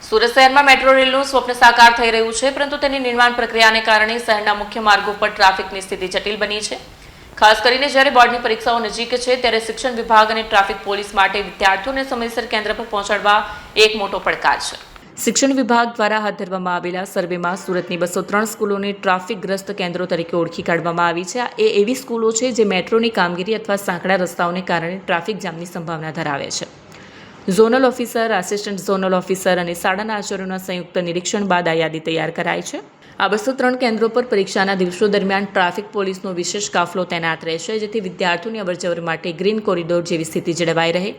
સુરત શહેરમાં મેટ્રો રેલનું સ્વપ્ન સાકાર થઈ રહ્યું છે, પરંતુ તેની નિર્માણ પ્રક્રિયાને કારણે શહેરના મુખ્ય માર્ગો પર ટ્રાફિકની સ્થિતિ જટિલ બની છે। ખાસ કરીને જ્યારે બોર્ડની પરીક્ષાઓ નજીક છે ત્યારે શિક્ષણ વિભાગ અને ટ્રાફિક પોલીસ માટે વિદ્યાર્થીઓને સમયસર કેન્દ્ર પર પહોંચાડવા એક મોટો પડકાર છે। શિક્ષણ વિભાગ દ્વારા હાથ ધરવામાં આવેલા સર્વેમાં સુરતની 203 સ્કૂલોને ટ્રાફિકગ્રસ્ત કેન્દ્રો તરીકે ઓળખી કાઢવામાં આવી છે। એ એવી સ્કૂલો છે જે મેટ્રોની કામગીરી અથવા સાંકડા રસ્તાઓને કારણે ટ્રાફિક જામની સંભાવના ધરાવે છે। Zonal officer, assistant zonal officer અને શાળાના આચાર્યોના સંયુક્ત નિરીક્ષણ બાદ આ યાદી તૈયાર કરાઈ છે। આ 203 કેન્દ્રો પર પરીક્ષાના દિવસો દરમિયાન ટ્રાફિક પોલીસનો વિશેષ કાફલો તૈનાત રહેશે, જેથી વિદ્યાર્થીઓની અવરજવર માટે ગ્રીન કોરિડોર જેવી સ્થિતિ જળવાઈ રહે।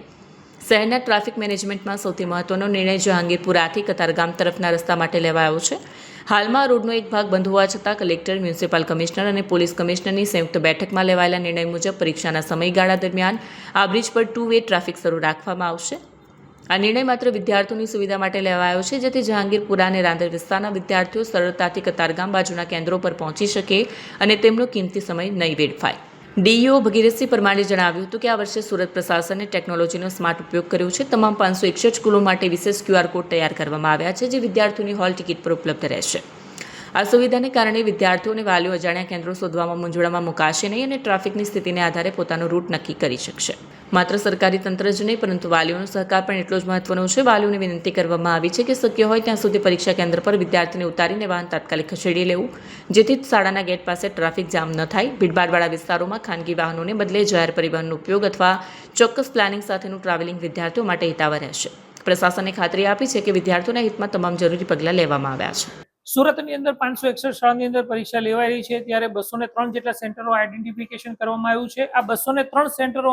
શહેરના ટ્રાફિક મેનેજમેન્ટમાં સૌથી મહત્વનો નિર્ણય જહાંગીરપુરાથી કતારગામ તરફના રસ્તા માટે લેવાયો છે। હાલમાં રોડનો એક ભાગ બંધ હોવા છતાં કલેક્ટર, મ્યુનિસિપલ કમિશનર અને પોલીસ કમિશનરની સંયુક્ત બેઠકમાં લેવાયેલા નિર્ણય મુજબ પરીક્ષાના સમયગાળા દરમિયાન આ બ્રિજ પર 2 વે ટ્રાફિક શરૂ રાખવામાં આવશે। આ નિર્ણય માત્ર વિદ્યાર્થીઓની સુવિધા માટે લેવાયો છે, જેથી જહાંગીરપુરા અને રાંદેર વિસ્તારના વિદ્યાર્થીઓ સરળતાથી કતારગામ બાજુના કેન્દ્રો પર પહોંચી શકે અને તેમનો કિંમતી સમય નહીં વેડફાય। ડીઈઓ ભગીરથસિંહ પરમારે જણાવ્યું હતું કે આ વર્ષે સુરત પ્રશાસને ટેકનોલોજીનો સ્માર્ટ ઉપયોગ કર્યો છે। તમામ 561 સ્કૂલો માટે વિશેષ QR કોડ તૈયાર કરવામાં આવ્યા છે, જે વિદ્યાર્થીઓની હોલ ટિકિટ પર ઉપલબ્ધ રહેશે। આ સુવિધાને કારણે વિદ્યાર્થીઓ અને વાલીઓ અજાણ્યા કેન્દ્રો શોધવામાં મૂંઝવણમાં મુકાશે નહીં અને ટ્રાફિકની સ્થિતિને આધારે પોતાનો રૂટ નક્કી કરી શકશે। માત્ર સરકારી તંત્ર જ નહીં, પરંતુ વાલીઓનો સહકાર પણ એટલો જ મહત્વનો છે। વાલીઓને વિનંતી કરવામાં આવી છે કે શક્ય હોય ત્યાં સુધી પરીક્ષા કેન્દ્ર પર વિદ્યાર્થીને ઉતારીને વાહન તાત્કાલિક ખસેડી લેવું, જેથી શાળાના ગેટ પાસે ટ્રાફિક જામ ન થાય। ભીડભાડવાળા વિસ્તારોમાં ખાનગી વાહનોને બદલે જાહેર પરિવહનનો ઉપયોગ અથવા ચોક્કસ પ્લાનિંગ સાથેનું ટ્રાવેલિંગ વિદ્યાર્થીઓ માટે હિતાવહ રહેશે। પ્રશાસને ખાતરી આપી છે કે વિદ્યાર્થીઓના હિતમાં તમામ જરૂરી પગલાં લેવામાં આવ્યા છે। સુરતની અંદર 561 શાળાની અંદર પરીક્ષા લેવાઈ રહી છે, ત્યારે 203 જેટલા સેન્ટરો આઈડેન્ટિફિકેશન કરવામાં આવ્યું છે। આ 203 સેન્ટરો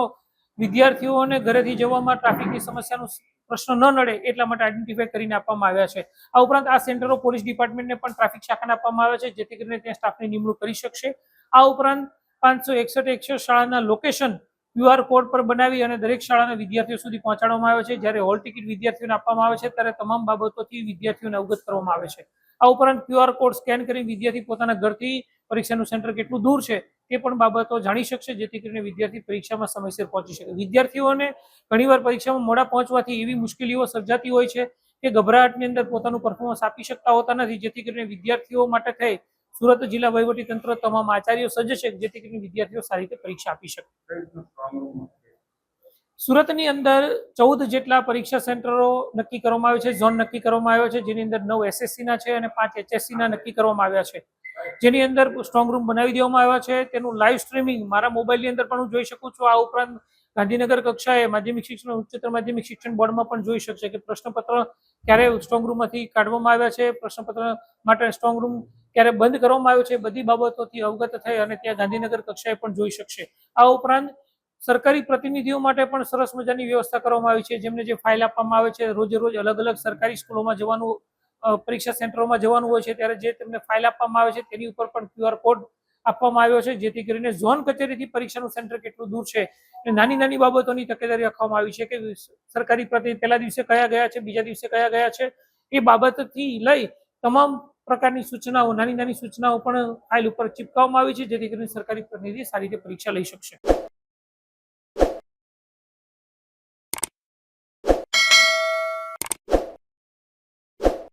વિદ્યાર્થીઓને ઘરેથી જવામાં ટ્રાફિકની સમસ્યાનો પ્રશ્ન ન નડે એટલા માટે આઈડેન્ટિફાઈ કરીને આપવામાં આવ્યા છે। આ ઉપરાંત આ સેન્ટરો પોલીસ ડિપાર્ટમેન્ટને પણ ટ્રાફિક શાખાને આપવામાં આવ્યા છે, જેથી કરીને ત્યાં સ્ટાફની નિમણૂક કરી શકશે। આ ઉપરાંત 561 શાળાના લોકેશન QR કોડ પર બનાવી અને દરેક શાળાના વિદ્યાર્થીઓ સુધી પહોંચાડવામાં આવે છે। જ્યારે હોલ ટિકિટ વિદ્યાર્થીઓને આપવામાં આવે છે ત્યારે તમામ બાબતોથી વિદ્યાર્થીઓને અવગત કરવામાં આવે છે। આ ઉપરાંત QR કોડ સ્કેન કરી વિદ્યાર્થી પોતાના ઘરથી પરીક્ષાનું સેન્ટર કેટલું દૂર છે તે પણ બાબતો જાણી શકશે, જેથી કરીને વિદ્યાર્થી પરીક્ષામાં સમયસર પહોંચી શકે। વિદ્યાર્થીઓને ઘણીવાર પરીક્ષામાં મોડા પહોંચવાથી એવી મુશ્કેલીઓ સર્જાતી હોય છે કે ગભરાટની અંદર પોતાનું પરફોર્મન્સ આપી શકતા હોતા નથી, જેથી કરીને વિદ્યાર્થીઓ માટે થઈ સુરત જિલ્લા વહીવટીતંત્ર તમામ આચાર્યો સજ્જ છે, જેથી કરીને વિદ્યાર્થીઓ સારી રીતે પરીક્ષા આપી શકે। સુરતની અંદર 14 જેટલા પરીક્ષા સેન્ટરો નક્કી કરવામાં આવ્યા છે, ઝોન નક્કી કરવામાં આવ્યો છે, જેની અંદર 9 SSC ના છે અને 5 HSC ના નક્કી કરવામાં આવ્યા છે, જેની અંદર સ્ટ્રોંગ રૂમ બનાવી દેવામાં આવ્યા છે। તેનું લાઈવ સ્ટ્રીમિંગ મારા મોબાઈલની અંદર પણ હું જોઈ શકું છું। આ ઉપરાંત ગાંધીનગર કક્ષાએ માધ્યમિક શિક્ષણ ઉચ્ચતર માધ્યમિક શિક્ષણ બોર્ડમાં પણ જોઈ શકશે કે પ્રશ્નપત્ર ક્યારે સ્ટ્રોંગ રૂમમાંથી કાઢવામાં આવ્યા છે, પ્રશ્નપત્ર માટે સ્ટ્રોંગ રૂમ ક્યારે બંધ કરવામાં આવ્યો છે, બધી બાબતોથી અવગત થઈ અને ત્યાં ગાંધીનગર કક્ષાએ પણ જોઈ શકશે। આ ઉપરાંત સરકારી પ્રતિનિધિઓ માટે પણ સરસ મજાની વ્યવસ્થા કરવામાં આવી છે, જેમને જે ફાઇલ આપવામાં આવે છે, રોજે રોજ અલગ અલગ સરકારી સ્કૂલોમાં જવાનું, પરીક્ષા સેન્ટરોમાં જવાનું હોય છે, ત્યારે જે તેમને ફાઇલ આપવામાં આવે છે તેની ઉપર પણ QR કોડ આપવામાં આવ્યો છે, જેથી કરીને ઝોન કચેરીથી પરીક્ષાનું સેન્ટર કેટલું દૂર છે એ નાની નાની બાબતોની તકેદારી રાખવામાં આવી છે કે સરકારી પ્રતિનિધિ પહેલા દિવસે કયા ગયા છે, બીજા દિવસે કયા ગયા છે, એ બાબતથી લઈ તમામ પ્રકારની સૂચનાઓ, નાની નાની સૂચનાઓ પણ ફાઇલ ઉપર ચિપકાવવામાં આવી છે, જેથી કરીને સરકારી પ્રતિનિધિ સારી રીતે પરીક્ષા લઈ શકશે।